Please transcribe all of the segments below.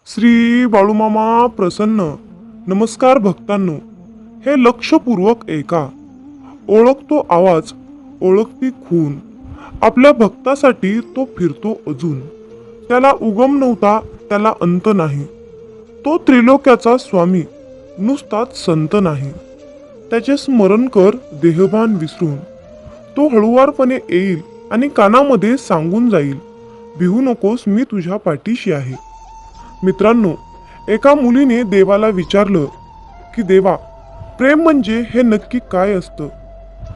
श्री बाळूमामा प्रसन्न. नमस्कार भक्तांनो. हे लक्षपूर्वक ऐका. ओळखतो आवाज, ओळखती खून. आपल्या भक्तासाठी तो फिरतो अजून. त्याला उगम नव्हता, त्याला अंत नाही. तो त्रिलोक्याचा स्वामी, नुसताच संत नाही. त्याचे स्मरण कर देहभान विसरून. तो हळुवारपणे येईल आणि कानामध्ये सांगून जाईल, भिवू नकोस, मी तुझ्या पाठीशी आहे. मित्रांनो, एका मुलीने देवाला विचारलं की देवा, प्रेम म्हणजे हे नक्की काय असतं?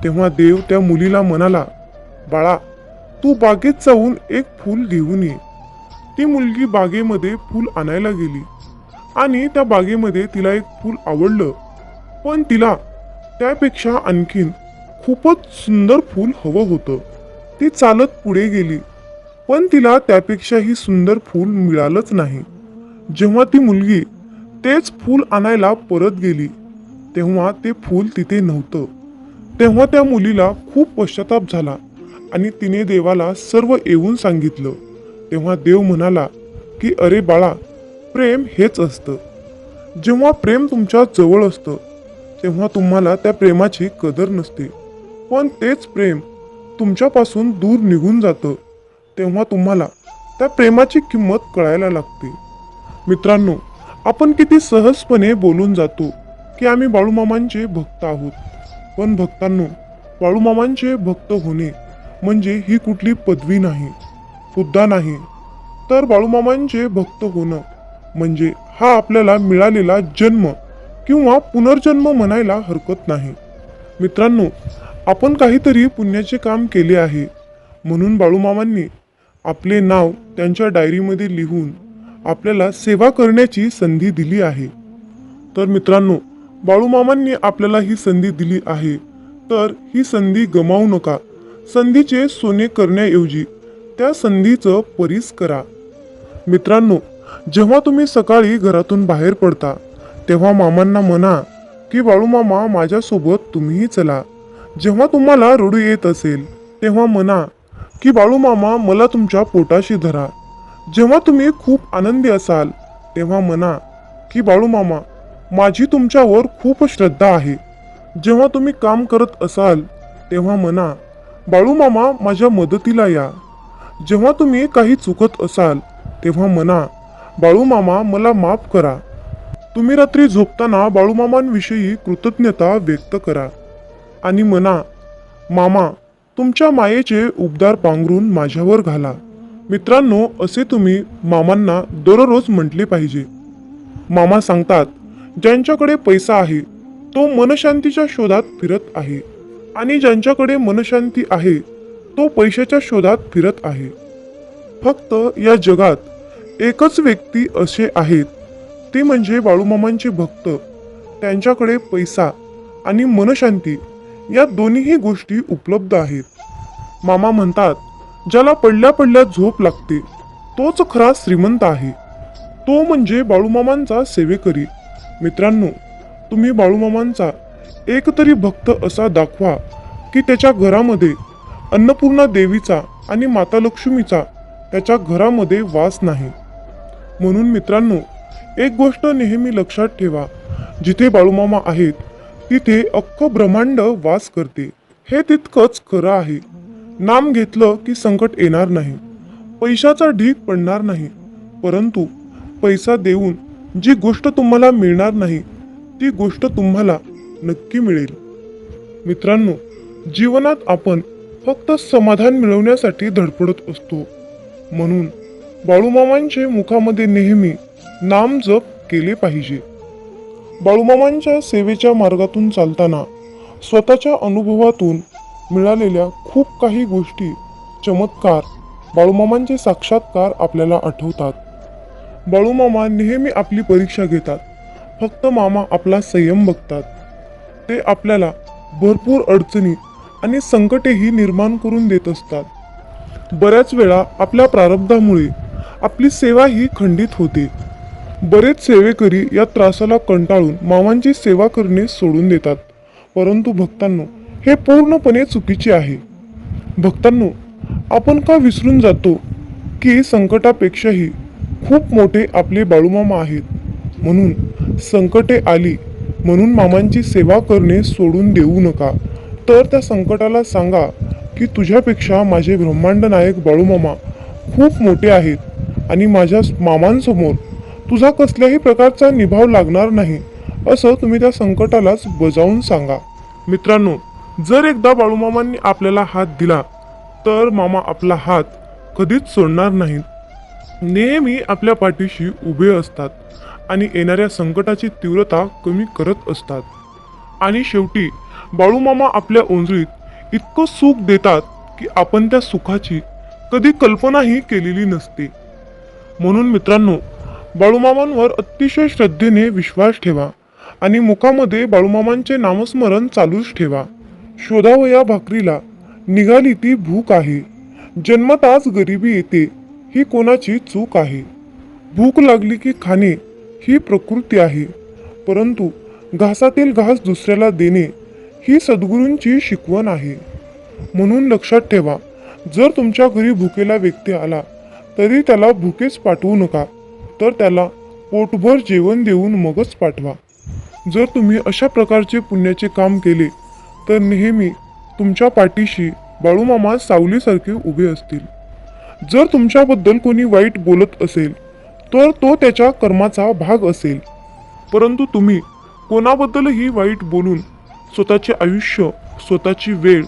तेव्हा देव त्या मुलीला म्हणाला, बाळा, तू बागेत जाऊन एक फूल घेऊन ये. ती मुलगी बागेमध्ये फूल आणायला गेली आणि त्या बागेमध्ये तिला एक फूल आवडलं, पण तिला त्यापेक्षा आणखीन खूपच सुंदर फूल हवं होतं. ती चालत पुढे गेली, पण तिला त्यापेक्षाही सुंदर फूल मिळालंच नाही. जेव्हा ती मुलगी तेच फूल आणायला परत गेली, तेव्हा ते फूल तिथे नव्हतं. तेव्हा त्या मुलीला खूप पश्चाताप झाला आणि तिने देवाला सर्व येऊन सांगितलं. तेव्हा देव म्हणाला की अरे बाळा, प्रेम हेच असतं. जेव्हा प्रेम तुमच्या जवळ असतं तेव्हा तुम्हाला त्या प्रेमाची कदर नसते, पण तेच प्रेम तुमच्यापासून दूर निघून जातं तेव्हा तुम्हाला त्या प्रेमाची किंमत कळायला लागते. मित्रांनो, आपण किती सहजपणे बोलून जातो की आम्ही बाळूमामांचे भक्त आहोत, पण भक्तांनो, बाळूमामांचे भक्त होणे म्हणजे ही कुठली पदवी नाही, हुद्दा नाही, तर बाळूमामांचे भक्त होणं म्हणजे हा आपल्याला मिळालेला जन्म किंवा पुनर्जन्म म्हणायला हरकत नाही. मित्रांनो, आपण काहीतरी पुण्याचे काम केले आहे म्हणून बाळूमामांनी आपले नाव त्यांच्या डायरीमध्ये लिहून आपल्याला सेवा करण्याची संधी दिली आहे. तर मित्रांनो, बाळूमामांनी आपल्याला ही संधी दिली आहे, तर ही संधी गमावू नका. संधीचे सोने करण्याऐवजी त्या संधीचं परीस करा. मित्रांनो, जेव्हा तुम्ही सकाळी घरातून बाहेर पडता तेव्हा मामांना म्हणा की बाळूमामा, माझ्यासोबत तुम्हीही चला. जेव्हा तुम्हाला रडू येत असेल तेव्हा म्हणा की बाळूमामा, मला तुमच्या पोटाशी धरा. जेव्हा तुम्ही खूप आनंदी असाल तेव्हा म्हणा की बाळूमामा, माझी तुमच्यावर खूप श्रद्धा आहे. जेव्हा तुम्ही काम करत असाल तेव्हा म्हणा, बाळूमामा, माझ्या मदतीला या. जेव्हा तुम्ही काही चुकत असाल तेव्हा म्हणा, बाळूमामा, मला माफ करा. तुम्ही रात्री झोपताना बाळूमामांविषयी कृतज्ञता व्यक्त करा आणि म्हणा, मामा, तुमच्या मायेचे उबदार पांघरून माझ्यावर घाला. मित्रांनो, असे तुम्ही मामांना दररोज म्हटले पाहिजे. मामा सांगतात, ज्यांच्याकडे पैसा आहे तो मनशांतीच्या शोधात फिरत आहे आणि ज्यांच्याकडे मनशांती आहे तो पैशाच्या शोधात फिरत आहे. फक्त या जगात एकच व्यक्ती असे आहेत, ते म्हणजे बाळूमामांचे भक्त. त्यांच्याकडे पैसा आणि मनशांती या दोन्हीही गोष्टी उपलब्ध आहेत. मामा म्हणतात, ज्याला पडल्या पडल्या झोप लागते तोच खरा श्रीमंत आहे. तो म्हणजे बाळूमामांचा सेवेकरी. मित्रांनो, तुम्ही बाळूमामांचा एक तरी भक्त असा दाखवा की त्याच्या घरामध्ये अन्नपूर्णा देवीचा आणि माता लक्ष्मीचा त्याच्या घरामध्ये वास नाही. म्हणून मित्रांनो, एक गोष्ट नेहमी लक्षात ठेवा, जिथे बाळूमामा आहेत तिथे अख्खं ब्रह्मांड वास करते. हे तितकंच खरं आहे. नाम घेतलं की संकट येणार नाही, पैशाचा ढीग पडणार नाही, परंतु पैसा देऊन जी गोष्ट तुम्हाला मिळणार नाही ती गोष्ट तुम्हाला नक्की मिळेल. मित्रांनो, जीवनात आपण फक्त समाधान मिळवण्यासाठी धडपडत असतो, म्हणून बाळूमामांचे मुखामध्ये नेहमी नाम जप केले पाहिजे. बाळूमामांच्या सेवेच्या मार्गातून चालताना स्वतःच्या अनुभवातून मिळालेल्या खूप काही गोष्टी, चमत्कार, बाळूमामांचे साक्षात्कार आपल्याला आठवतात. बाळूमामा नेहमी आपली परीक्षा घेतात. फक्त मामा आपला संयम बघतात. ते आपल्याला भरपूर अडचणी आणि संकटेही निर्माण करून देत असतात. बऱ्याच वेळा आपल्या प्रारब्धामुळे आपली सेवा ही खंडित होते. बरेच सेवेकरी या त्रासाला कंटाळून मामांची सेवा करणे सोडून देतात, परंतु भक्तांनो, हे पूर्णपणे चुकीचे आहे. भक्तांनो, आपण का विसरून जातो की संकटापेक्षाही खूप मोठे आपले बाळूमामा आहेत. म्हणून संकटे आली म्हणून मामांची सेवा करणे सोडून देऊ नका. तर त्या संकटाला सांगा की तुझ्यापेक्षा माझे ब्रह्मांड नायक बाळूमामा खूप मोठे आहेत आणि माझ्या मामांसमोर तुझा कसल्याही प्रकारचा निभाव लागणार नाही, असं तुम्ही त्या संकटालाच बजावून सांगा. मित्रांनो, जर एकदा बाळूमामांनी आपल्याला हात दिला तर मामा आपला हात कधीच सोडणार नाहीत. नेहमी आपल्या पाठीशी उभे असतात आणि येणाऱ्या संकटाची तीव्रता कमी करत असतात. आणि शेवटी बाळूमामा आपल्या ओंजळीत इतकं सुख देतात की आपण त्या सुखाची कधी कल्पनाही केलेली नसते. म्हणून मित्रांनो, बाळूमामांवर अतिशय श्रद्धेने विश्वास ठेवा आणि मुखामध्ये बाळूमामांचे नामस्मरण चालूच ठेवा. शोधावया भाकरीला निघाली ती भूक आहे, जन्मताच गरिबी येते ही कोणाची चूक आहे. भूक लागली की खाणे ही प्रकृती आहे, परंतु घासातील घास दुसऱ्याला देणे ही सद्गुरूंची शिकवण आहे. म्हणून लक्षात ठेवा, जर तुमच्या घरी भुकेला व्यक्ती आला तरी त्याला भुकेच पाठवू नका, तर त्याला पोटभर जेवण देऊन मगच पाठवा. जर तुम्ही अशा प्रकारचे पुण्याचे काम केले तर नेहमी तुमच्या पाठीशी बाळूमामा सावलीसारखे उभे असतील. जर तुमच्याबद्दल कोणी वाईट बोलत असेल तर तो त्याच्या कर्माचा भाग असेल, परंतु तुम्ही कोणाबद्दलही वाईट बोलून स्वतःचे आयुष्य, स्वतःची वेळ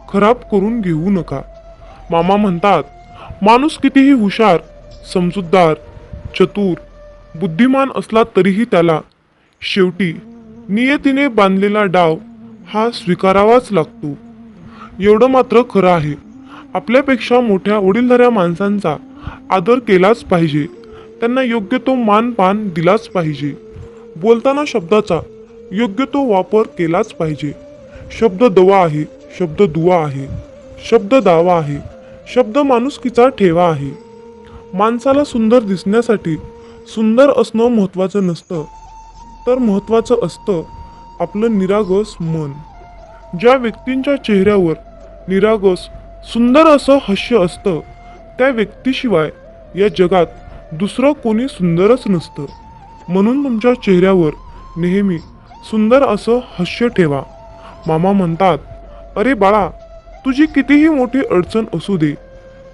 खराब करून घेऊ नका. मामा म्हणतात, माणूस कितीही हुशार, समजूतदार, चतुर, बुद्धिमान असला तरीही त्याला शेवटी नियतीने बांधलेला डाव हा स्वीकारावाच लागतो. एवढं मात्र खरं आहे, आपल्यापेक्षा मोठ्या वडीलधाऱ्या माणसांचा आदर केलाच पाहिजे, त्यांना योग्य तो मानपान दिलाच पाहिजे. बोलताना शब्दाचा योग्य तो वापर केलाच पाहिजे. शब्द दवा आहे, शब्द दुवा आहे, शब्द दावा आहे, शब्द माणुसकीचा ठेवा आहे. माणसाला सुंदर दिसण्यासाठी सुंदर असणं महत्त्वाचं नसतं, तर महत्त्वाचं असतं आपलं निरागस मन. ज्या व्यक्तींच्या चेहऱ्यावर निरागस सुंदर असं हास्य असतं, त्या व्यक्तीशिवाय या जगात दुसरं कोणी सुंदरच नसतं. म्हणून तुमच्या चेहऱ्यावर नेहमी सुंदर असं हास्य ठेवा. मामा म्हणतात, अरे बाळा, तुझी कितीही मोठी अडचण असू दे,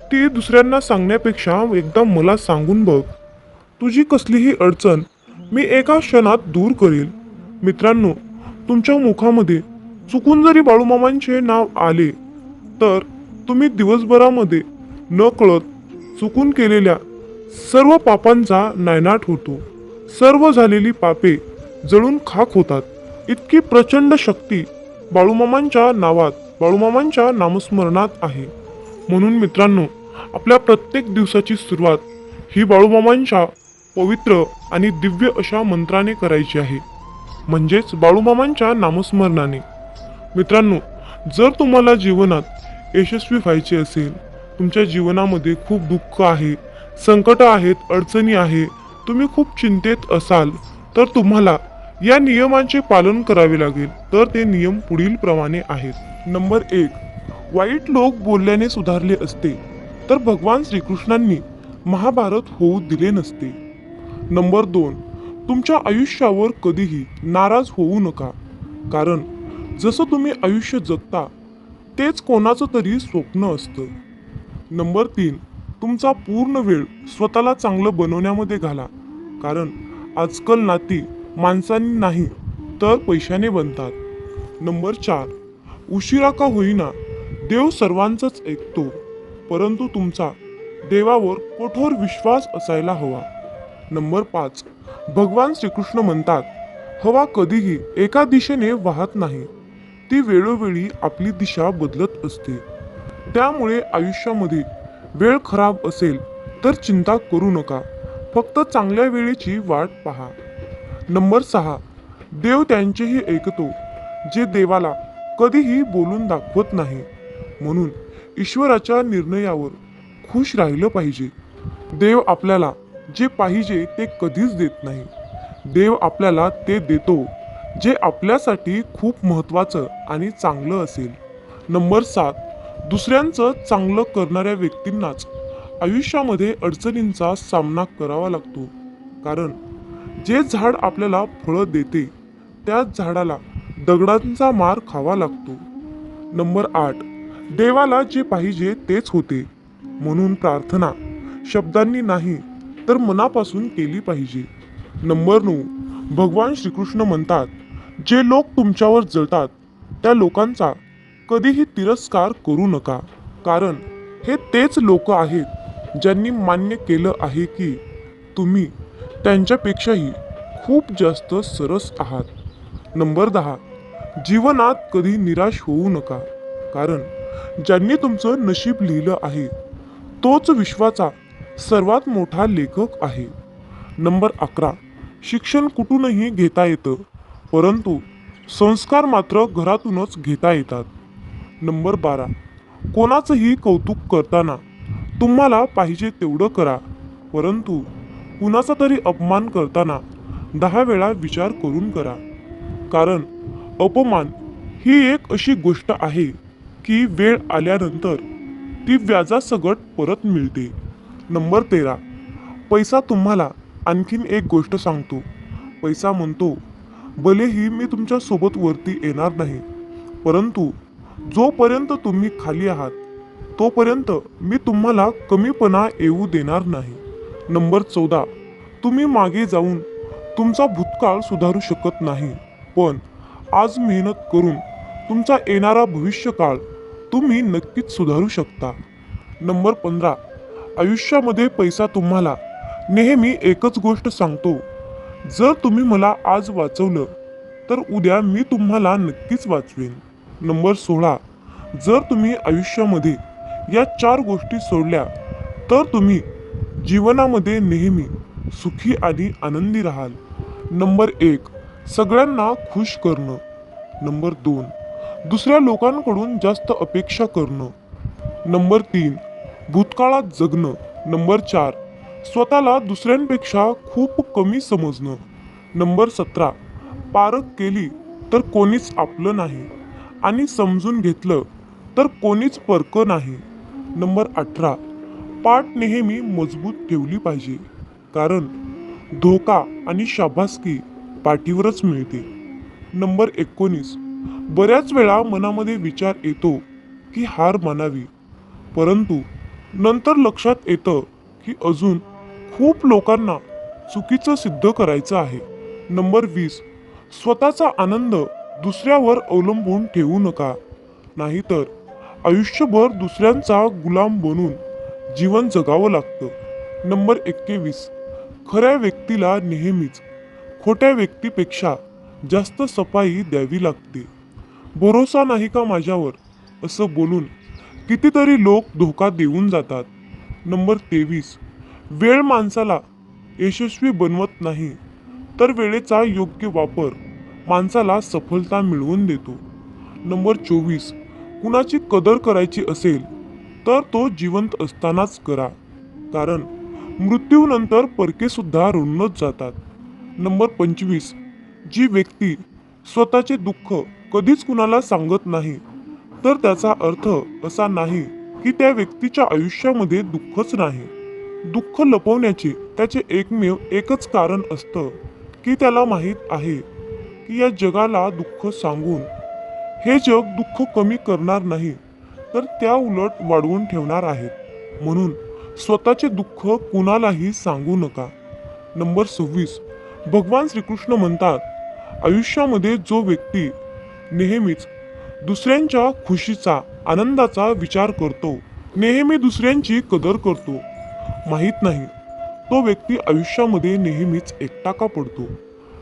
ती दुसऱ्यांना सांगण्यापेक्षा एकदा मला सांगून बघ. तुझी कसलीही अडचण मी एका क्षणात दूर करेल. मित्रांनो, तुमच्या मुखामध्ये चुकून जरी बाळूमामांचे नाव आले तर तुम्ही दिवसभरामध्ये न कळत चुकून केलेल्या सर्व पापांचा नायनाट होतो. सर्व झालेली पापे जळून खाक होतात. इतकी प्रचंड शक्ती बाळूमामांच्या नावात, बाळूमामांच्या नामस्मरणात आहे. म्हणून मित्रांनो, आपल्या प्रत्येक दिवसाची सुरुवात ही बाळूमामांच्या पवित्र आणि दिव्य अशा मंत्राने करायची आहे, म्हणजेच बाळूमामांच्या नामस्मरणाने. मित्रांनो, जर तुम्हाला जीवनात यशस्वी व्हायचे असेल, तुमच्या जीवनामध्ये खूप दुःख आहे, संकट आहेत, अडचणी आहे, तुम्ही खूप चिंतेत असाल, तर तुम्हाला या नियमांचे पालन करावे लागेल. तर ते नियम पुढील प्रमाणे आहेत. नंबर 1, वाईट लोक बोलल्याने सुधारले असते तर भगवान श्रीकृष्णांनी महाभारत होऊ दिले नसते. नंबर 2, तुमच्या आयुष्यावर कधीही नाराज होऊ नका, कारण जसं तुम्ही आयुष्य जगता तेच कोणाचं तरी स्वप्न असतं. नंबर 3, तुमचा पूर्ण वेळ स्वतःला चांगलं बनवण्यामध्ये घाला, कारण आजकाल नाती माणसांनी नाही तर पैशाने बनतात. नंबर 4, उशिरा का होईना देव सर्वांचंच ऐकतो, परंतु तुमचा देवावर कठोर विश्वास असायला हवा. नंबर 5, भगवान श्रीकृष्ण म्हणतात, हवा कधीही एका दिशेने वाहत नाही, ती वेळोवेळी आपली दिशा बदलत असते. त्यामुळे आयुष्यामध्ये वेळ खराब असेल तर चिंता करू नका, फक्त चांगल्या वेळेची वाट पहा. नंबर 6, देव त्यांचेही ऐकतो जे देवाला कधीही बोलून दाखवत नाही. म्हणून ईश्वराच्या निर्णयावर खुश राहिलं पाहिजे. देव आपल्याला जे पाहिजे ते कधीच देत नाही. देव आपल्याला ते देतो जे आपल्यासाठी खूप महत्त्वाचं आणि चांगलं असेल. नंबर 7, दुसऱ्यांचं चांगलं करणाऱ्या व्यक्तींनाच आयुष्यामध्ये अडचणींचा सामना करावा लागतो, कारण जे झाड आपल्याला फळं देते त्याच झाडाला दगडांचा मार खावा लागतो. नंबर 8, देवाला जे पाहिजे तेच होते, म्हणून प्रार्थना शब्दांनी नाही तर मनापासून केली पाहिजे. नंबर 9, भगवान श्रीकृष्ण म्हणतात, जे लोक तुमच्यावर जळतात त्या लोकांचा कधीही तिरस्कार करू नका, कारण हे तेच लोक आहेत ज्यांनी मान्य केलं आहे की तुम्ही त्यांच्यापेक्षाही खूप जास्त सरस आहात. नंबर 10, जीवनात कधी निराश होऊ नका, कारण ज्यांनी तुमचं नशीब लिहिलं आहे तोच विश्वाचा सर्वात मोठा लेखक आहे. नंबर 11, शिक्षण कुठूनही घेता येतं, परंतु संस्कार मात्र घरातूनच घेता येतात. नंबर 12, कोणाचंही कौतुक करताना तुम्हाला पाहिजे तेवढं करा, परंतु कुणाचा तरी अपमान करताना 10 वेळा विचार करून करा, कारण अपमान ही एक अशी गोष्ट आहे की वेळ आल्यानंतर ती व्याजासकट परत मिळते. नंबर 13, पैसा तुम्हाला आणखीन एक गोष्ट सांगतो. पैसा म्हणतो, भलेही मी तुमच्या सोबत वरती येणार नाही, परंतु जोपर्यंत तुम्ही खाली आहात तोपर्यंत मी तुम्हाला कमीपणा येऊ देणार नाही. नंबर 14, तुम्ही मागे जाऊन तुमचा भूतकाळ सुधारू शकत नाही, पण आज मेहनत करून तुमचा येणारा भविष्यकाळ तुम्ही नक्कीच सुधारू शकता. नंबर 15, आयुष्यामध्ये पैसा तुम्हाला नेहमी एकच गोष्ट सांगतो, जर तुम्ही मला आज वाचवलं तर उद्या मी तुम्हाला नक्कीच वाचवेन. नंबर 16, जर तुम्ही आयुष्यामध्ये या 4 गोष्टी सोडल्या तर तुम्ही जीवनामध्ये नेहमी सुखी आणि आनंदी राहाल. नंबर 1, सगळ्यांना खुश करणं. नंबर 2, दुसऱ्या लोकांकडून जास्त अपेक्षा करणं. नंबर 3, भूतकाळात जगणं. नंबर 4, स्वतःला दुसऱ्यांपेक्षा खूप कमी समजणं. नंबर 17, पारख केली तर कोणीच आपलं नाही आणि समजून घेतलं तर कोणीच परकं नाही. नंबर 18, पाठ नेहमी मजबूत ठेवली पाहिजे, कारण धोका आणि शाबासकी पाठीवरच मिळते. नंबर 19, बऱ्याच वेळा मनामध्ये विचार येतो की हार मानावी, परंतु नंतर लक्षात येतं की अजून खूप लोकांना चुकीचं सिद्ध करायचं आहे. नंबर 20, स्वतःचा आनंद दुसऱ्यावर अवलंबून ठेवू नका, नाहीतर आयुष्यभर दुसऱ्यांचा गुलाम बनून जीवन जगावं लागतं. नंबर 21, खऱ्या व्यक्तीला नेहमीच खोट्या व्यक्तीपेक्षा जास्त सफाई द्यावी लागते. भरोसा नाही का माझ्यावर असं बोलून कितीतरी लोक धोका देऊन जातात. नंबर 23, वेळ माणसाला यशस्वी बनवत नाही, तर वेळेचा योग्य वापर माणसाला सफलता मिळवून देतो. नंबर 24, कुणाची कदर करायची असेल तर तो जिवंत असतानाच करा, कारण मृत्यूनंतर परके सुद्धा ऋणच जातात. नंबर 25, जी व्यक्ती स्वतःचे दुःख कधीच कुणाला सांगत नाही तर त्याचा अर्थ असा नाही की त्या व्यक्तीच्या आयुष्यामध्ये दुःखच नाही. दुःख लपवण्याचे त्याचे एकमेव एकच कारण असतं की त्याला माहीत आहे की या जगाला दुःख सांगून हे जग दुःख कमी करणार नाही तर त्या उलट वाढवून ठेवणार आहेत, म्हणून स्वतःचे दुःख कुणालाही सांगू नका. नंबर 26, भगवान श्रीकृष्ण म्हणतात, आयुष्यामध्ये जो व्यक्ती नेहमीच दुसऱ्यांच्या खुशीचा आनंदाचा विचार करतो, नेहमी दुसऱ्यांची कदर करतो, माहीत नाही तो व्यक्ती आयुष्यामध्ये नेहमीच एकटा का पडतो.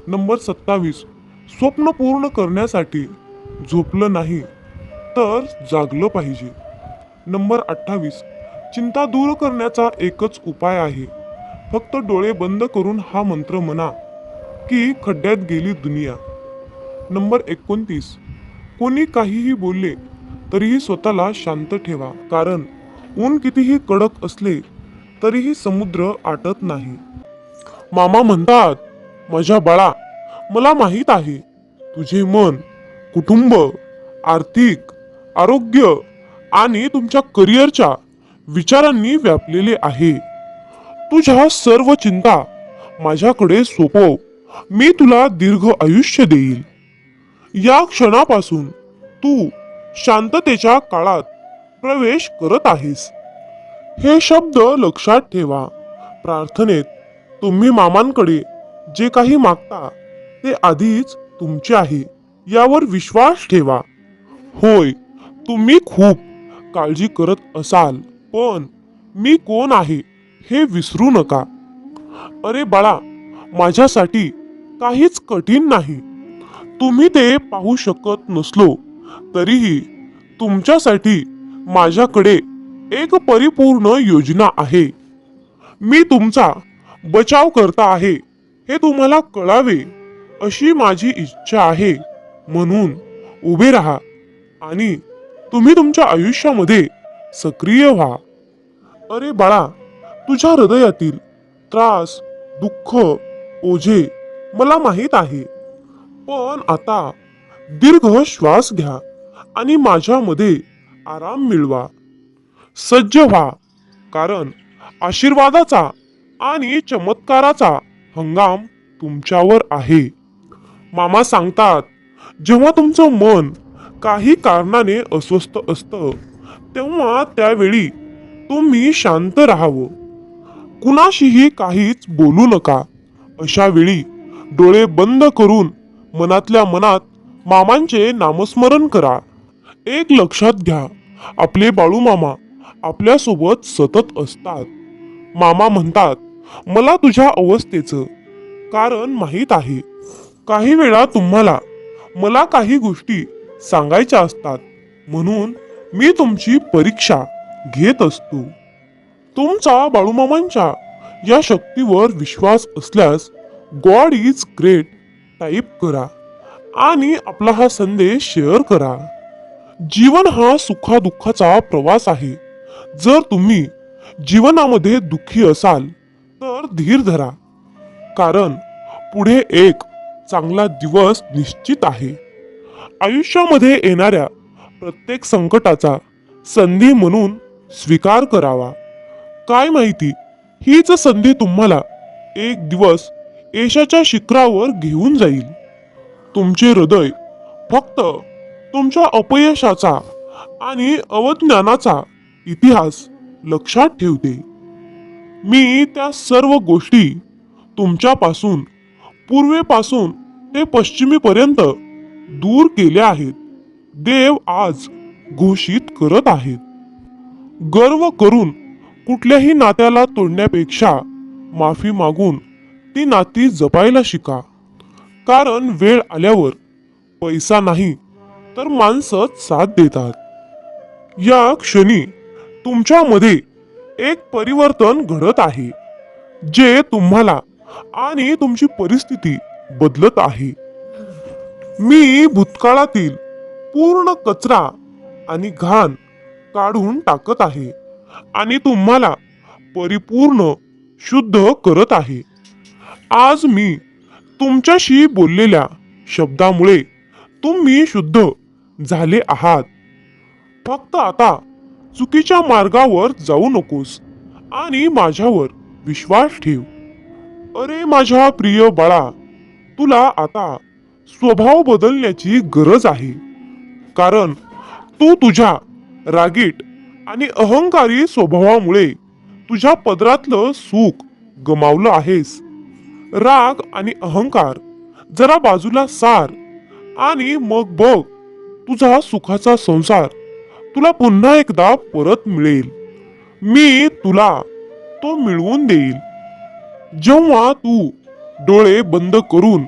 नंबर 27, स्वप्न पूर्ण करण्यासाठी झोपलं नाही तर जागलं पाहिजे. नंबर 28, चिंता दूर करण्याचा एकच उपाय आहे, फक्त डोळे बंद करून हा मंत्र म्हणा की खड्ड्यात गेली दुनिया. नंबर 29, कोणी काहीही बोलले तरीही स्वतःला शांत ठेवा, कारण ऊन कितीही कडक असले तरीही समुद्र आटत नाही. मामा म्हणतात, माझ्या बाळा, मला माहीत आहे तुझे मन, कुटुंब, आर्थिक, आरोग्य आणि तुमच्या करिअरच्या विचारांनी व्यापलेले आहे. तुझ्या सर्व चिंता माझ्याकडे सोपव. मी तुला दीर्घ आयुष्य देईल. या क्षणापासून तू शांततेच्या काळात प्रवेश करत आहेस. हे शब्द लक्षात ठेवा. प्रार्थनेत तुम्ही मामांकडे जे काही मागता ते आधीच तुमचे आहे यावर विश्वास ठेवा. होय, तुम्ही खूप काळजी करत असाल, पण मी कोण आहे हे विसरू नका. अरे बाळा, माझ्यासाठी काहीच कठीण नाही. तुम्ही ते पाहू शकत नसलो तरीही तुमच्यासाठी माझ्याकडे एक परिपूर्ण योजना आहे. मी तुमचा बचाव करता आहे हे तुम्हाला कळावे अशी माझी इच्छा आहे. म्हणून उभे राहा आणि तुम्ही तुमच्या आयुष्यामध्ये सक्रिय व्हा. अरे बाळा, तुझ्या हृदयातील त्रास, दुःख, ओझे मला माहीत आहे. पण आता दीर्घ श्वास घ्या आणि माझ्यामध्ये आराम मिळवा. सज्ज व्हा, कारण आशीर्वादाचा आणि चमत्काराचा हंगाम तुमच्यावर आहे. मामा सांगतात, जेव्हा तुमचं मन काही कारणाने अस्वस्थ असतं तेव्हा त्यावेळी तुम्ही शांत राहावं. कुणाशीही काहीच बोलू नका. अशा वेळी डोळे बंद करून मनातल्या मनात मामांचे नामस्मरण करा. एक लक्षात घ्या, आपले बाळू मामा आपल्यासोबत सतत असतात. मामा म्हणतात, मला तुझ्या अवस्थेचं कारण माहीत आहे. काही वेळा तुम्हाला मला काही गोष्टी सांगायच्या असतात, म्हणून मी तुमची परीक्षा घेत असतो. तुमचा बाळूमामांच्या या शक्तीवर विश्वास असल्यास गॉड इज ग्रेट टाईप करा आणि आपला हा संदेश शेअर करा. जीवन हा सुखादुःखाचा प्रवास आहे. जर तुम्ही जीवनामध्ये दुःखी असाल तर धीर धरा, कारण पुढे एक चांगला दिवस निश्चित आहे. आयुष्यामध्ये येणाऱ्या प्रत्येक संकटाचा संधी म्हणून स्वीकार करावा. काय माहिती, हीच संधी तुम्हाला एक दिवस यशाच्या शिखरावर घेऊन जाईल. तुमचे हृदय फक्त तुमच्या अपयशाचा आणि अवज्ञानाचा इतिहास लक्षात ठेवते. मी त्या सर्व गोष्टी तुमच्यापासून पूर्वेपासून ते पश्चिमेपर्यंत दूर केल्या आहेत. देव आज घोषित करत आहेत, गर्व करून कुठल्याही नात्याला तोडण्यापेक्षा माफी मागून ती नाती जपायला शिका. कारण वेळ आल्यावर पैसा नाही तर माणसंच साथ देतात. या क्षणी तुमच्यामध्ये एक परिवर्तन घडत आहे, जे तुम्हाला आणि तुमची परिस्थिती बदलत आहे. मी भूतकाळातील पूर्ण कचरा आणि घाण काढून टाकत आहे आणि तुम्हाला परिपूर्ण शुद्ध करत आहे. आज मी तुमच्याशी बोललेल्या शब्दामुळे तुम्ही शुद्ध झाले आहात. फक्त आता चुकीच्या मार्गावर जाऊ नकोस आणि माझ्यावर विश्वास ठेव. अरे माझ्या प्रिय बाळा, तुला आता स्वभाव बदलण्याची गरज आहे. कारण तू तुझ्या रागीट आणि अहंकारी स्वभावामुळे तुझ्या पदरातलं सुख गमावलं आहेस. राग आणि अहंकार जरा बाजूला सार आणि मग बघ, तुझा सुखाचा संसार तुला पुन्हा एकदा परत मिळेल. मी तुला तो मिळवून देईल. जेव्हा तू डोळे बंद करून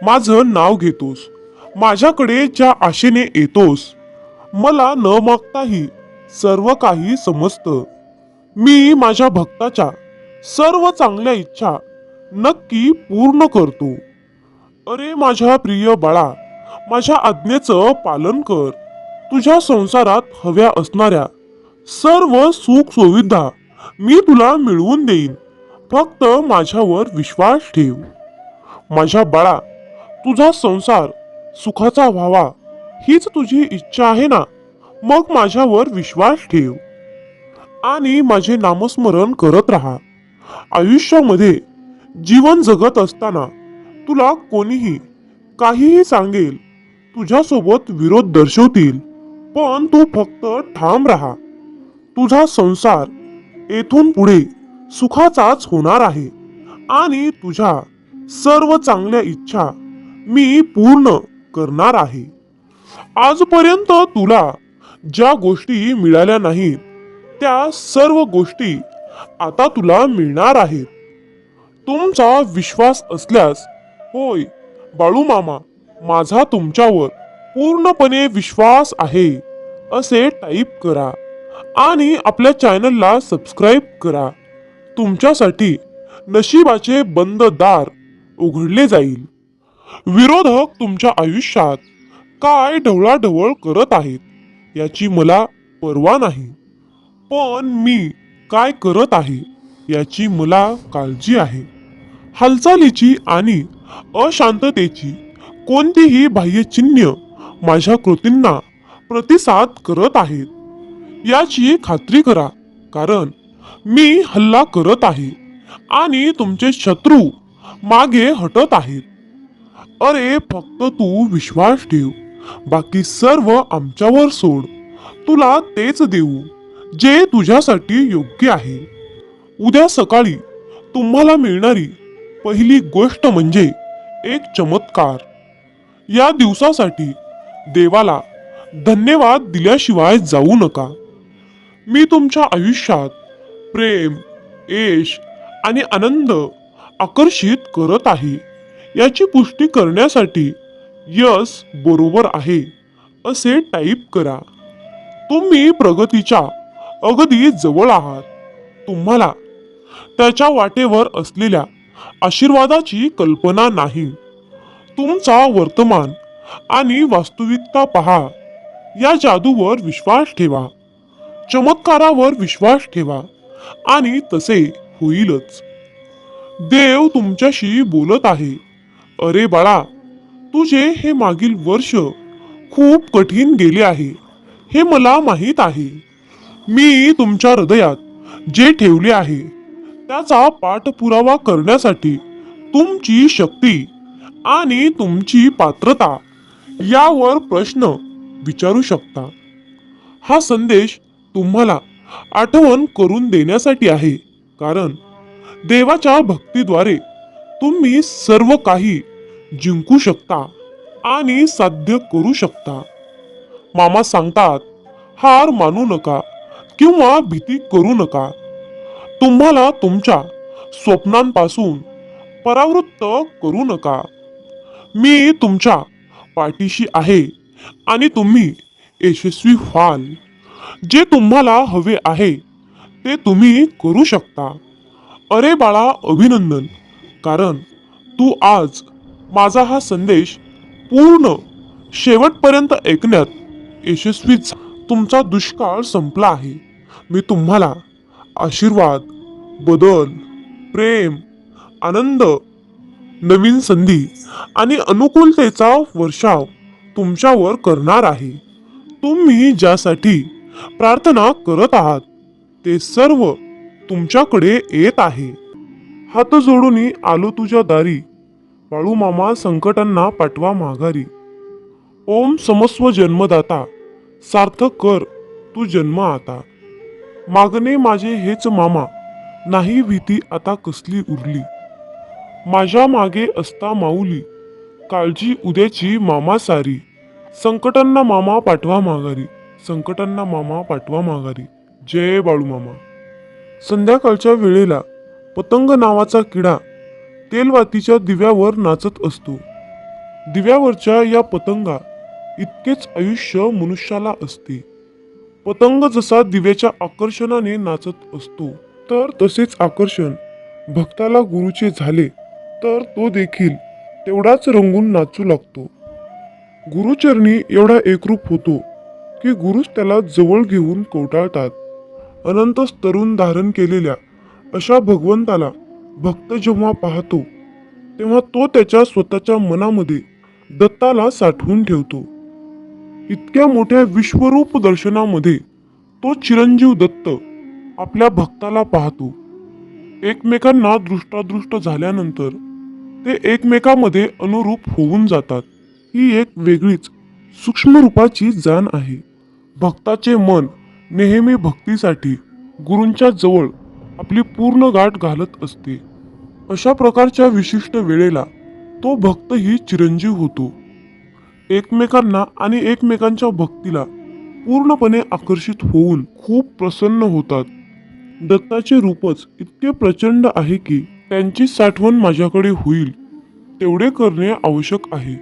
माझं नाव घेतोस, माझ्याकडे ज्या आशेने येतोस, मला न मागताही सर्व काही समजतं. मी माझ्या भक्ताच्या सर्व चांगल्या इच्छा नक्की पूर्ण करतो. अरे माझ्या प्रिय बाळा, माझ्या आज्ञेचं पालन कर. तुझ्या संसारात हव्या असणाऱ्या सर्व सुख सुविधा मी तुला मिळवून देईन. फक्त माझ्यावर विश्वास ठेव. माझ्या बाळा, तुझा संसार सुखाचा व्हावा हीच तुझी इच्छा आहे ना? मग माझ्यावर विश्वास ठेव. आणि माझे नामस्मरण करत राहा. आयुष्यामध्ये जीवन जगत असताना तुला कोणीही काहीही सांगेल, तुझ्यासोबत विरोध दर्शवतील, पण तू फक्त ठाम राहा. तुझा संसार येथून पुढे सुखाचाच होणार आहे आणि तुझ्या सर्व चांगल्या इच्छा मी पूर्ण करणार आहे. आजपर्यंत तुला ज्या गोष्टी मिळाल्या नाहीत त्या सर्व गोष्टी आता तुला मिळणार आहेत. तुमचा विश्वास असल्यास, होय बाळू मामा, माझा तुमच्यावर पूर्णपणे विश्वास आहे असे टाईप करा आणि आपल्या चॅनलला सबस्क्राईब करा. तुमच्यासाठी नशिबाचे बंद दार उघडले जाईल. विरोधक तुमच्या आयुष्यात काय ढवळाढवळ करत आहेत याची मला पर्वा नाही, पण मी काय करत आहे याची मला काळजी आहे. हालचालीची आणि अशांततेची कोणतीही बाह्यचिन्ह माझ्या कृतींना प्रतिसाद करत आहेत याची खात्री करा, कारण मी हल्ला करत आहे आणि तुमचे शत्रू मागे हटत आहेत. अरे फक्त तू विश्वास ठेव, बाकी सर्व आमच्यावर सोड. तुला तेच देऊ जे तुझ्यासाठी योग्य आहे. उद्या सकाळी तुम्हाला मिळणारी पहिली गोष्ट म्हणजे एक चमत्कार. या दिवसासाठी देवाला धन्यवाद दिल्याशिवाय जाऊ नका. मी तुमच्या आयुष्यात प्रेम, यश आणि आनंद आकर्षित करत आहे याची पुष्टी करण्यासाठी यस बरोबर आहे असे टाईप करा. तुम्ही प्रगतीच्या अगदी जवळ आहात. तुम्हाला त्याच्या वाटेवर असलेल्या आशीर्वादाची कल्पना नाही. तुमचा वर्तमान आणि वास्तविकता पहा. या जादूवर विश्वास ठेवा, चमत्कारावर विश्वास ठेवा आणि तसे होईलच. देव तुमच्याशी बोलत आहे. अरे बाळा, तुझे हे मागील वर्ष खूप कठीण गेले आहे हे मला माहीत आहे. मी तुमच्या हृदयात जे ठेवले आहे त्याचा पाठपुरावा करण्यासाठी तुमची शक्ती आणि तुमची पात्रता यावर प्रश्न विचारू शकता. हा संदेश तुम्हाला आठवण करून देण्यासाठी आहे, कारण देवाच्या भक्तीद्वारे तुम्ही सर्व काही जिंकू शकता आणि साध्य करू शकता. मामा सांगतात, हार मानू नका किंवा भीती करू नका. तुम्हाला तुमच्या स्वप्नांपासून परावृत्त करू नका. मी तुमच्या पाठीशी आहे आणि तुम्ही यशस्वी व्हाल. जे तुम्हाला हवे आहे ते तुम्ही करू शकता. अरे बाळा, अभिनंदन, कारण तू आज माझा हा संदेश पूर्ण शेवटपर्यंत ऐकण्यात यशस्वी तुमचा दुष्काळ संपला आहे. मी तुम्हाला आशीर्वाद, बदल, प्रेम, आनंद, नवीन संधी आणि अनुकूलतेचा वर्षाव तुमच्यावर करणार आहे. तुम्ही ज्यासाठी प्रार्थना करत आहात ते सर्व तुमच्याकडे येत आहे. हात जोडून आलो तुझ्या दारी, बाळू मामा संकटांना पाठवा माघारी. ओम समस्व जन्मदाता, सार्थक कर तू जन्म आता. मागणे माझे हेच मामा, नाही भीती आता कसली उरली. माझ्या मागे असता माऊली, काळजी उद्याची मामा सारी. संकटांना मामा पाठवा माघारी, संकटांना मामा पाठवा माघारी. जय बाळू मामा. संध्याकाळच्या वेळेला पतंग नावाचा किडा तेलवातीच्या दिव्यावर नाचत असतो. दिव्यावरच्या या पतंगा इतकेच आयुष्य मनुष्याला असते. पतंग जसा दिव्याच्या आकर्षणाने नाचत असतो, तर तसेच आकर्षण भक्ताला गुरुचे झाले तर तो देखील तेवढाच रंगून नाचू लागतो. गुरुचरणी एवढा एकरूप होतो की गुरुच त्याला जवळ घेऊन कवटाळतात. अनंत तरुण धारण केलेल्या अशा भगवंताला भक्त जेव्हा पाहतो तेव्हा तो त्याच्या स्वतःच्या मनामध्ये दत्ताला साठवून ठेवतो. इतक्या मोठ्या विश्वरूप दर्शनामध्ये तो चिरंजीव दत्त आपल्या भक्ताला पाहतो. एकमेकांना दृष्टादृष्ट झाल्यानंतर ते एकमेकांमध्ये अनुरूप होऊन जातात. ही एक वेगळीच सूक्ष्म रूपाची जाण आहे. भक्ताचे मन नेहमी भक्तीसाठी गुरूंच्या जवळ आपली पूर्ण गाठ घालत असते. अशा प्रकारच्या विशिष्ट वेळेला तो भक्तही चिरंजीव होतो. एकमेकांना आणि एकमेकांच्या भक्तीला पूर्णपणे आकर्षित होऊन खूप प्रसन्न होतात. दत्ताचे रूपच इतके प्रचंड आहे की त्यांची साठवण माझ्याकडे होईल तेवढे करणे आवश्यक आहे.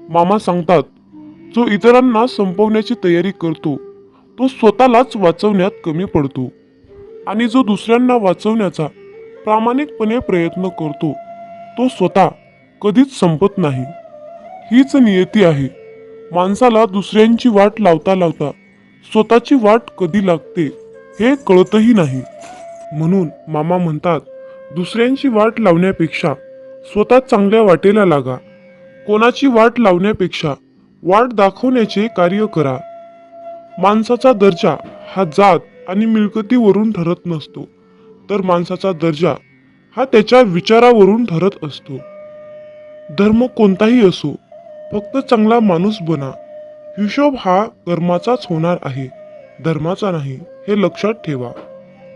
मामा सांगतात, जो इतरांना संपवण्याची तयारी करतो तो स्वतःलाच वाचवण्यात कमी पडतो आणि जो दुसऱ्यांना वाचवण्याचा प्रामाणिकपणे प्रयत्न करतो तो स्वतः कधीच संपत नाही. हीच नियती आहे. माणसाला दुसऱ्यांची वाट लावता लावता स्वतःची वाट कधी लागते हे कळतही नाही. म्हणून मामा म्हणतात, दुसऱ्यांची वाट लावण्यापेक्षा स्वतः चांगल्या वाटेला लागा. कोणाची वाट लावण्यापेक्षा वाट दाखवण्याचे कार्य करा. माणसाचा दर्जा हा जात आणि मिळकतीवरून ठरत नसतो, तर माणसाचा दर्जा हा त्याच्या विचारावरून ठरत असतो. धर्म कोणताही असो, फक्त चांगला माणूस बना. हिशोब हा कर्माचाच होणार आहे, धर्माचा नाही, हे लक्षात ठेवा.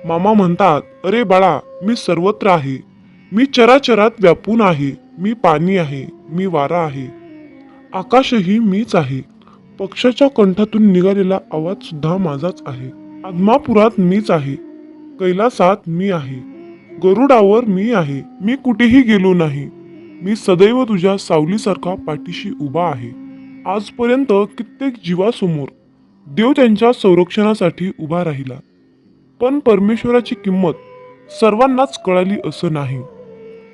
मामा म्हणतात, अरे बाळा, मी सर्वत्र आहे. मी चराचरात व्यापून आहे. मी पाणी आहे, मी वारा आहे, आकाशही मीच आहे. पक्षाच्या कंठातून निघालेला आवाज सुद्धा माझाच आहे. आदमापुरात मीच आहे, कैलासात मी आहे, गरुडावर मी आहे. मी कुठेही गेलो नाही. मी सदैव तुझ्या सावलीसारखा पाठीशी उभा आहे. आजपर्यंत कित्येक जीवासमोर देव त्यांच्या संरक्षणासाठी उभा राहिला. पण परमेश्वराची किंमत सर्वांनाच कळाली असं नाही.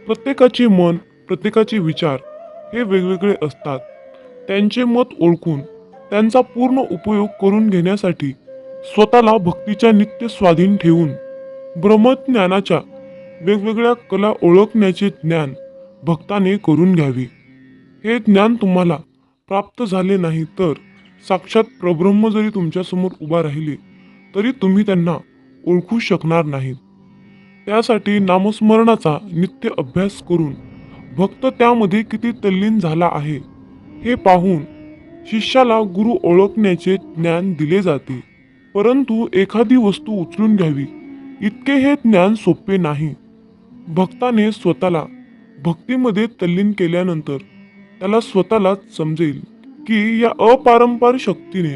प्रत्येकाचे मन, प्रत्येकाचे विचार हे वेगवेगळे असतात. त्यांचे मत ओळखून त्यांचा पूर्ण उपयोग करून घेण्यासाठी स्वतःला भक्तीच्या नित्य स्वाधीन ठेवून ब्रह्मज्ञानाच्या वेगवेगळ्या कला ओळखण्याचे ज्ञान भक्ताने करून घ्यावे. हे ज्ञान तुम्हाला प्राप्त झाले नाही तर साक्षात परब्रह्म जरी तुमच्यासमोर उभा राहिले तरी तुम्ही त्यांना ओळखू शकणार नाहीत. त्यासाठी नामस्मरणाचा नित्य अभ्यास करून भक्त त्यामध्ये किती तल्लीन झाला आहे हे पाहून शिष्याला गुरु ओळखण्याचे ज्ञान दिले जाते. परंतु एखादी वस्तू उचलून घ्यावी इतके हे ज्ञान सोपे नाही. भक्ताने स्वतःला भक्तीमध्ये तल्लीन केल्यानंतर त्याला स्वतःलाच समजेल की या अपारंपार शक्तीने,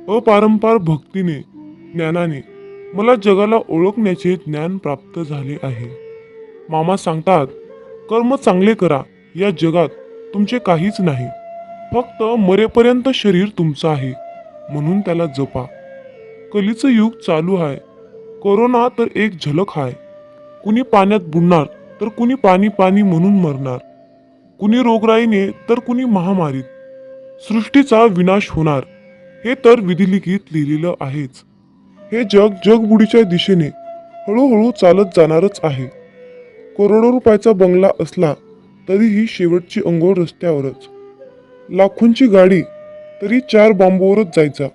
अपारंपार भक्तीने, ज्ञानाने मला जगाला ओळखण्याचे ज्ञान प्राप्त झाले आहे. मामा सांगतात, कर्म चांगले करा. या जगात तुमचे काहीच नाही, फक्त मरेपर्यंत शरीर तुमचं आहे, म्हणून त्याला जपा. कलीचं युग चालू आहे. कोरोना तर एक झलक आहे. कुणी पाण्यात बुडणार तर कुणी पाणी पाणी म्हणून मरणार, कुणी रोगराईने तर कुणी महामारीत. सृष्टीचा विनाश होणार हे तर विधिलिखित लिहिलेलं आहेच. हे जग जगबुडीच्या दिशेने हळूहळू चालत जाणारच आहे. करोडो रुपयाचा बंगला असला तरीही शेवटची अंघोळ रस्त्यावरच. लाखोंची गाडी तरी 4 बांबूवरच जायचा.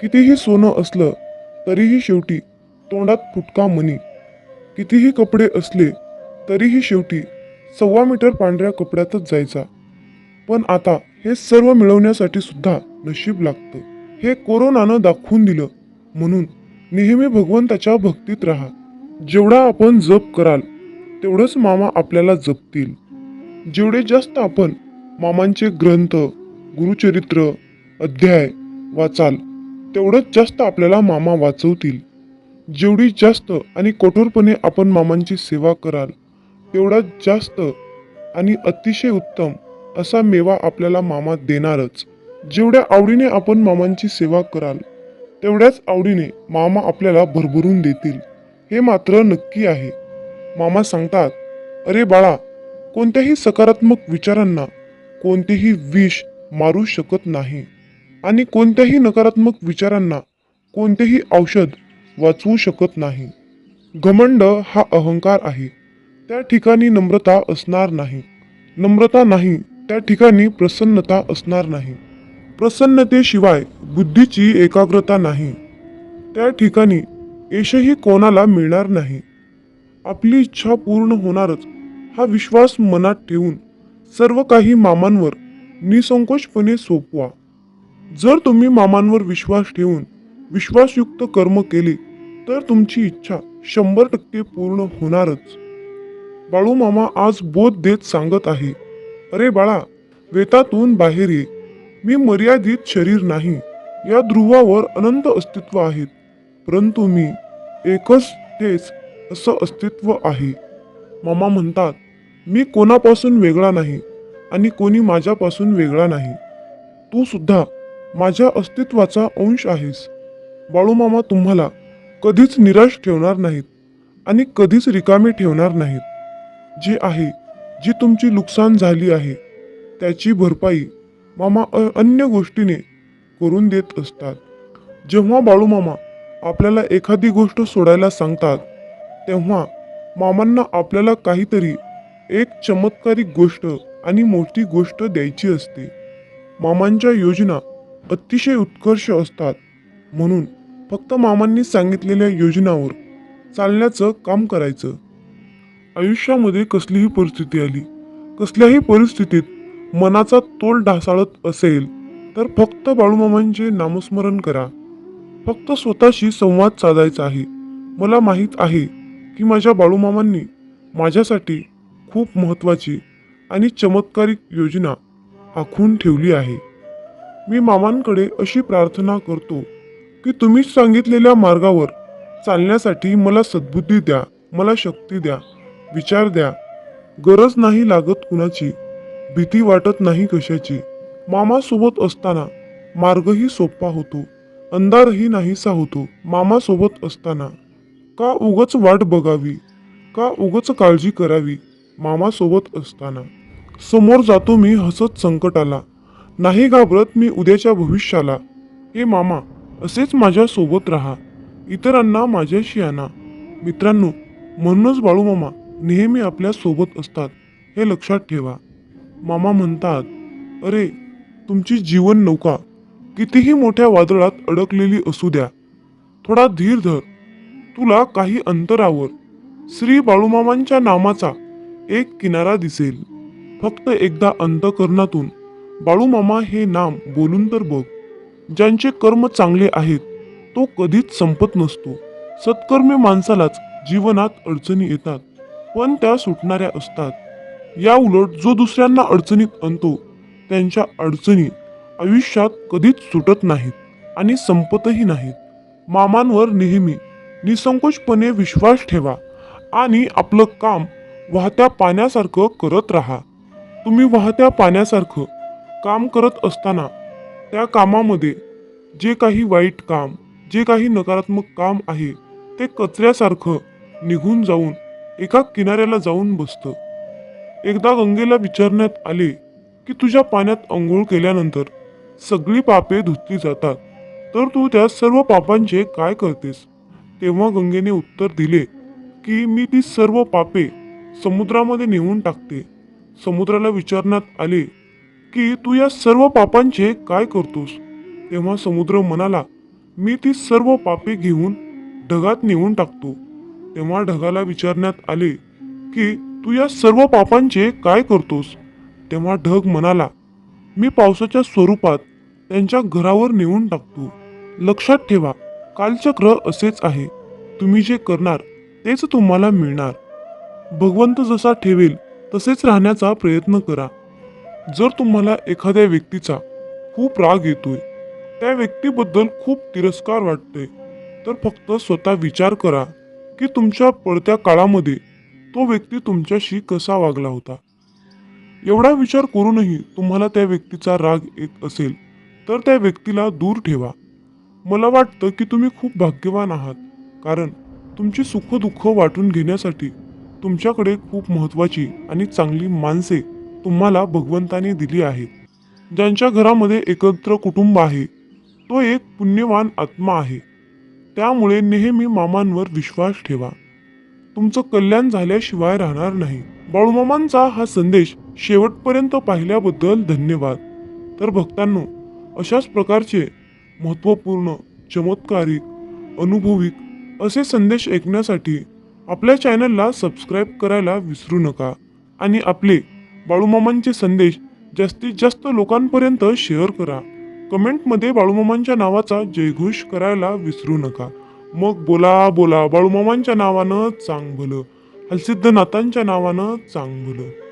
कितीही सोनं असलं तरीही शेवटी तोंडात फुटका मणी. कितीही कपडे असले तरीही शेवटी 1.25 मीटर पांढऱ्या कपड्यातच जायचा. पण आता हे सर्व मिळवण्यासाठी सुद्धा नशीब लागतं. हे कोरोनानं दाखवून दिलं. म्हणून नेहमी भगवंताच्या भक्तीत राहा. जेवढा आपण जप कराल तेवढंच मामा आपल्याला जपतील. जेवढे जास्त आपण मामांचे ग्रंथ, गुरुचरित्र, अध्याय वाचाल तेवढंच जास्त आपल्याला मामा वाचवतील. जेवढी जास्त आणि कठोरपणे आपण मामांची सेवा कराल तेवढाच जास्त आणि अतिशय उत्तम असा मेवा आपल्याला मामा देणारच. जेवढ्या आवडीने आपण मामांची सेवा कराल तेवढ्याच आवडीने मामा आपल्याला भरभरून देतील, हे मात्र नक्की आहे. मामा सांगतात, अरे बाळा, कोणत्याही सकारात्मक विचारांना कोणतेही विष मारू शकत नाही आणि कोणत्याही नकारात्मक विचारांना कोणतेही औषध वाचवू शकत नाही. घमंड हा अहंकार आहे, त्या ठिकाणी नम्रता असणार नाही. नम्रता नाही त्या ठिकाणी प्रसन्नता असणार नाही. प्रसन्नतेशिवाय बुद्धीची एकाग्रता नाही. त्या ठिकाणी यशही कोणाला मिळणार नाही. आपली इच्छा पूर्ण होणारच हा विश्वास मनात ठेवून सर्व काही मामांवर निसंकोचपणे सोपवा. जर तुम्ही मामांवर विश्वास ठेवून विश्वासयुक्त कर्म केले तर तुमची इच्छा 100% पूर्ण होणारच. बाळू मामा आज बोध देत सांगत आहे, अरे बाळा, वेतातून बाहेर ये. मी मर्यादित शरीर नाही. या ध्रुवावर अनंत अस्तित्व आहेत, परंतु मी एकच तेच असं अस्तित्व आहे. मामा म्हणतात, मी कोणापासून वेगळा नाही आणि कोणी माझ्यापासून वेगळा नाही. तू सुद्धा माझ्या अस्तित्वाचा अंश आहेस. बाळूमामा तुम्हाला कधीच निराश ठेवणार नाहीत आणि कधीच रिकामे ठेवणार नाहीत. जे आहे, जी तुमची नुकसान झाली आहे त्याची भरपाई मामा अन्य गोष्टीने करून देत असतात. जेव्हा बाळूमामा आपल्याला एखादी गोष्ट सोडायला सांगतात तेव्हा मामांना आपल्याला काहीतरी एक चमत्कारिक गोष्ट आणि मोठी गोष्ट द्यायची असते. मामांच्या योजना अतिशय उत्कर्ष असतात, म्हणून फक्त मामांनी सांगितलेल्या योजनावर चालण्याचं काम करायचं. आयुष्यामध्ये कसलीही परिस्थिती आली, कसल्याही परिस्थितीत मनाचा तोल ढासाळत असेल तर फक्त बाळूमामांचे नामस्मरण करा. फक्त स्वतःशी संवाद साधायचा आहे. मला माहीत आहे की माझ्या बाळूमामांनी माझ्यासाठी खूप महत्त्वाची आणि चमत्कारिक योजना आखून ठेवली आहे. मी मामांकडे अशी प्रार्थना करतो की तुम्ही सांगितलेल्या मार्गावर चालण्यासाठी मला सद्बुद्धी द्या, मला शक्ती द्या, विचार द्या. गरज नाही लागत कुणाची, भीती वाटत नाही कशाची. मामा सोबत असताना मार्गही सोपा होतो, अंधारही नाहीसा होतो. मामा सोबत असताना का उगच वाट बघावी, का उगच काळजी करावी. मामा सोबत असताना समोर जातो मी हसत संकटाला, नाही घाबरत मी उद्याच्या भविष्याला. हे मामा, असेच माझ्या सोबत राहा, इतरांना माझ्याशी आणा. मित्रांनो, म्हणूनच बाळूमामा नेहमी आपल्या सोबत असतात, हे लक्षात ठेवा. मामा म्हणतात, अरे, तुमची जीवन नौका कितीही मोठ्या वादळात अडकलेली असू द्या, थोडा धीर धर. तुला काही अंतरावर श्री बाळूमामांच्या नामाचा एक किनारा दिसेल. फक्त एकदा अंतःकरणातून बाळूमामा हे नाम बोलून तर बघ. ज्यांचे कर्म चांगले आहेत तो कधीच संपत नसतो. सत्कर्मी माणसालाच जीवनात अडचणी येतात, पण त्या सुटणाऱ्या असतात. या उलट जो दुसऱ्यांना अडचणीत आणतो त्यांच्या अडचणी आयुष्यात कधीच सुटत नाहीत आणि संपतही नाहीत. मामांवर नेहमी निसंकोचपणे विश्वास ठेवा आणि आपलं काम वाहत्या पाण्यासारखं करत राहा. तुम्ही वाहत्या पाण्यासारखं काम करत असताना त्या कामामध्ये जे काही वाईट काम, जे काही नकारात्मक काम आहे ते कचऱ्यासारखं निघून जाऊन एका किनाऱ्याला जाऊन बसतं. एकदा गंगेला विचारण्यात आले की तुझ्या पाण्यात अंघोळ केल्यानंतर सगळी पापे धुतली जातात, तर तू त्या सर्व पापांचे काय करतेस? तेव्हा गंगेने उत्तर दिले की मी ती सर्व पापे समुद्रामध्ये नेऊन टाकते. समुद्राला विचारण्यात आले की तू या सर्व पापांचे काय करतोस? तेव्हा समुद्र म्हणाला, मी ती सर्व पापे घेऊन ढगात नेऊन टाकतो. तेव्हा ढगाला विचारण्यात आले की तू या सर्व पापांचे काय करतोस? तेव्हा ढग म्हणाला, मी पावसाच्या स्वरूपात त्यांच्या घरावर नेऊन टाकतो. लक्षात ठेवा, कालचक्र असेच आहे. तुम्ही जे करणार तेच तुम्हाला मिळणार. भगवंत जसा ठेवेल तसेच राहण्याचा प्रयत्न करा. जर तुम्हाला एखाद्या व्यक्तीचा खूप राग येतोय, त्या व्यक्तीबद्दल खूप तिरस्कार वाटतोय, तर फक्त स्वतः विचार करा की तुमच्या पडत्या काळामध्ये तो व्यक्ती तुमच्याशी कसा वागला होता. एवढा विचार करूनही तुम्हाला त्या व्यक्तीचा राग येत असेल तर त्या व्यक्तीला दूर ठेवा. मला वाटतं की तुम्ही खूप भाग्यवान आहात, कारण तुमची सुख-दुःख वाटून घेण्यासाठी तुमच्याकडे खूप महत्त्वाची आणि चांगली माणसे तुम्हाला भगवंताने दिली आहेत. ज्यांच्या घरामध्ये एकत्र कुटुंब आहे तो एक पुण्यवान आत्मा आहे. त्यामुळे नेहमी मामांवर विश्वास ठेवा. तुमचं कल्याण झाल्याशिवाय राहणार नाही. बाळूमामांचा हा संदेश शेवटपर्यंत पाहिल्याबद्दल धन्यवाद. तर भक्तांनो, अशाच प्रकारचे महत्त्वपूर्ण, चमत्कारिक, अनुभविक असे संदेश ऐकण्यासाठी आपल्या चॅनलला सबस्क्राईब करायला विसरू नका आणि आपले बाळूमामांचे संदेश जास्तीत जास्त लोकांपर्यंत शेअर करा. कमेंटमध्ये बाळूमामांच्या नावाचा जयघोष करायला विसरू नका. मग बोला बोला बाळूमामांच्या नावानं चांग भलं, हलसिद्धनाथांच्या नावानं चांग भलं.